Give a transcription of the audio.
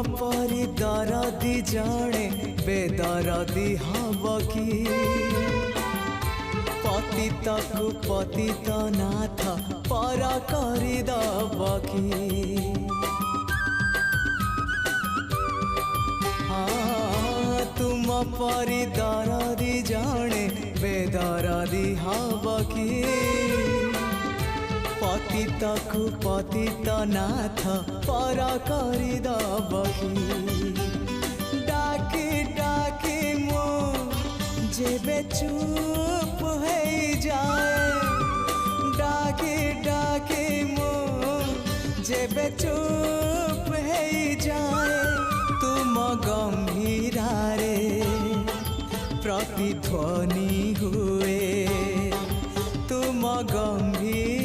परी दरदी जड़े बेदरदी हब कि पतित को पतित नाथ पर करदब कि तुम परी दरदी जड़े बेदरदी हब कि पतित को पतित नाथ पर करदब कि डाकी डाकी मो जेबे चुप हो जाए डाकी डाकी मो जेबे चुप